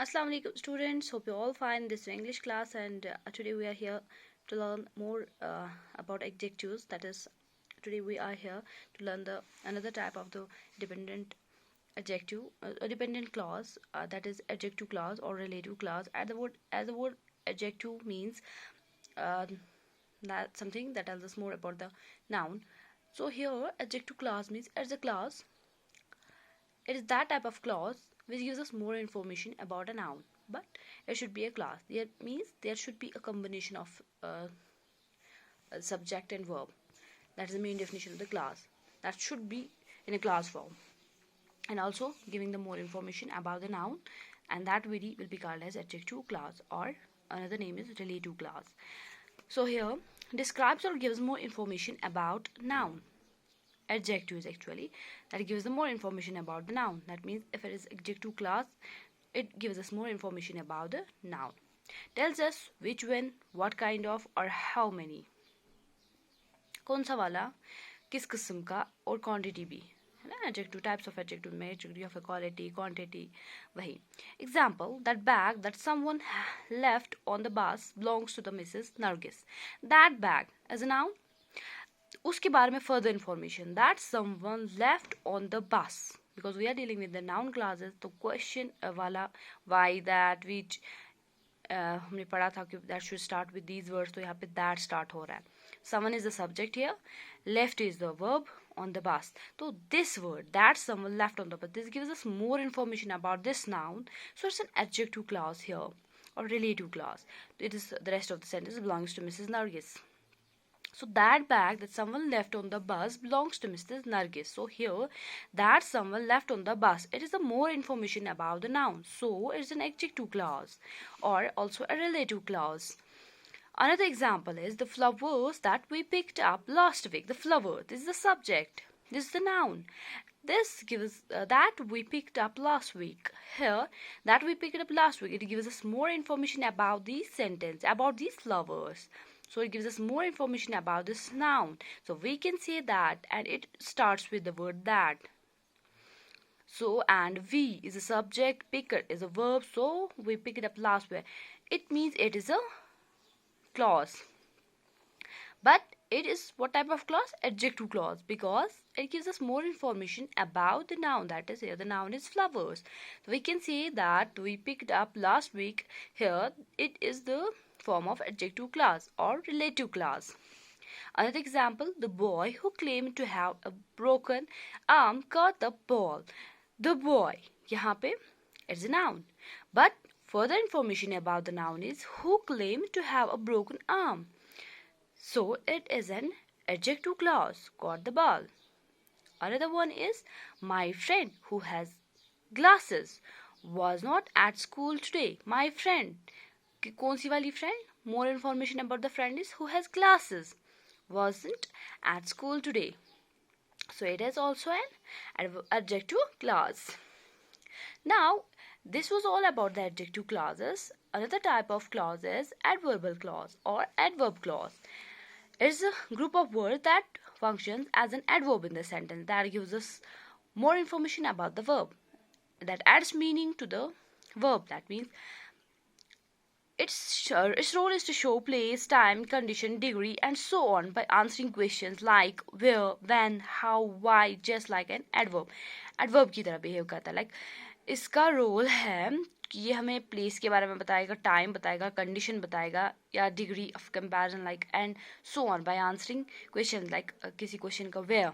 Assalamu alaikum students, hope you're all fine in this English class, and today we are here to learn more about adjectives. That is, today we are here to learn the another type of the dependent adjective, a dependent clause, that is adjective clause or relative clause. As the word adjective means uh, that something that tells us more about the noun. So here adjective clause means as a clause, it is that type of clause which gives us more information about a noun, but it should be a class. That means there should be a combination of a subject and verb. That is the main definition of the class. That should be in a class form, and also giving the more information about the noun, and that will be called as adjective clause, or another name is relative clause. So here describes or gives more information about noun. Adjectives actually that gives them more information about the noun. That means if it is adjective class, it gives us more information about the noun, tells us which, when, what kind of, or how many, कौन सा वाला, किस किस्म का, और quantity भी है ना. एडजेक्टिव टाइप्स ऑफ एडजेक्टिव में एडजेक्टिव ऑफ क्वालिटी क्वांटिटी वही. Example, that bag that someone left on the bus belongs to the Mrs Nargis. That bag as a noun. उसके बारे में further information, that someone left on the bus, because we are dealing with the noun clauses. तो question वाला why, that, which, हमने पढ़ा था कि that should start with these words, तो यहाँ पे दैट स्टार्ट हो रहा है. Someone is the subject here, left is the verb on the bus. So this word, that someone left on the bus, this gives us more information about this noun. So it's an adjective clause here, or relative clause. It is the rest of the sentence belongs to Mrs. Nargis. So that bag that someone left on the bus belongs to Mrs. Nargis. So here, that someone left on the bus, it is the more information about the noun. So it's an adjective clause, or also a relative clause. Another example is the flowers that we picked up last week. The flower, this is the subject, this is the noun. This gives that we picked up last week. Here, that we picked up last week, it gives us more information about this sentence, about these flowers. So it gives us more information about this noun. So we can say that, and it starts with the word that. So, and we is a subject, picker is a verb, so we picked it up last week. It means it is a clause, but it is what type of clause? Adjective clause, because it gives us more information about the noun. That is, here the noun is flowers, so we can say that we picked up last week. Here it is the form of adjective clause or relative clause. Another example, the boy who claimed to have a broken arm caught the ball. The boy, यहाँ पे it's a noun, but further information about the noun is who claimed to have a broken arm. So it is an adjective clause, caught the ball. Another one is my friend who has glasses was not at school today. My friend, कौन सी वाली friend? More information about the friend is who has glasses, wasn't at school today. So it is also an adjective clause. Now, this was all about the adjective clauses. Another type of clause is adverbial clause or adverb clause. It's a group of words that functions as an adverb in the sentence, that gives us more information about the verb, that adds meaning to the verb. That means its role is to show place, time, condition, degree, and so on by answering questions like where, when, how, why, just like an adverb. Adverb की तरह behave करता है. Like इसका role है कि ये हमें place के बारे में बताएगा, टाइम बताएगा, कंडीशन बताएगा, या degree of comparison, like and so on by answering question. Like किसी क्वेश्चन का वेयर,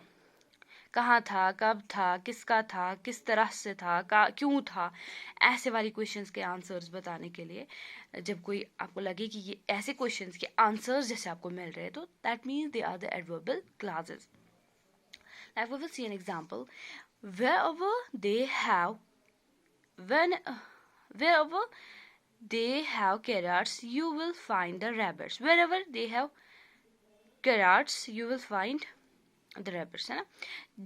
कहाँ था, कब था, किसका था, किस तरह से था, क्यों था, ऐसे वाली क्वेश्चंस के आंसर्स बताने के लिए. जब कोई आपको लगे कि ये ऐसे क्वेश्चंस के आंसर्स जैसे आपको मिल रहे हैं, तो that means they are the adverbial clauses. Like we will see an example, wherever they have wherever they have carrots, you will find the rabbits. Wherever they have carrots, you will find the rabbits, है ना.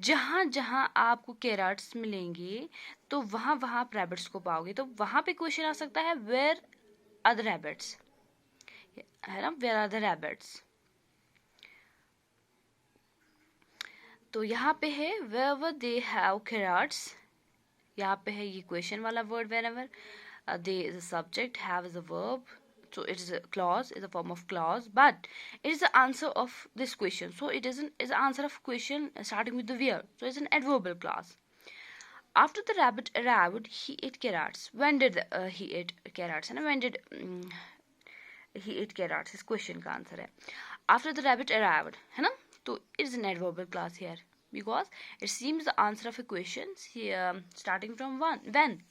जहाँ जहाँ आपको carrots मिलेंगे, तो वहाँ वहाँ आप rabbits को पाओगे. तो वहाँ पे क्वेश्चन आ सकता है where are the rabbits, है ना. where are the rabbits. तो यहाँ पे है wherever they have carrots, यहाँ पे है ये क्वेश्चन वाला word wherever. The subject, have is a verb, so it is a clause, is a form of clause, but it is the answer of this question. So it isn't is the answer of question starting with the where. So it's an adverbial clause. After the rabbit arrived, he ate carrots. When did he ate carrots? And when did he ate carrots? His question का answer है. After the rabbit arrived, है ना? So it is an adverbial clause here because it seems the answer of a question starting from when.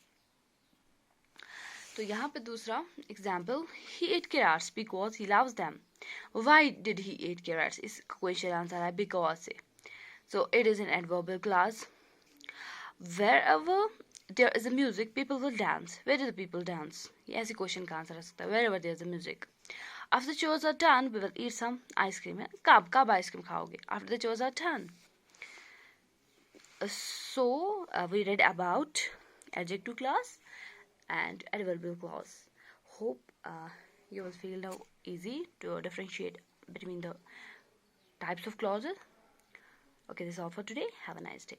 तो यहाँ पे दूसरा example, he ate carrots because he loves them. Why did he eat carrots? इस question answer है because से. So it is an adverbial clause. Wherever there is a music, people will dance. Where do the people dance? ये ऐसी question का answer आ सकता है. Wherever there is a music. After the chores are done, we will eat some ice cream. कब ice cream खाओगे? After the chores are done. So we read about adjective clause and adverbial clause. Hope you will feel now easy to differentiate between the types of clauses. Okay, this is all for today. Have a nice day.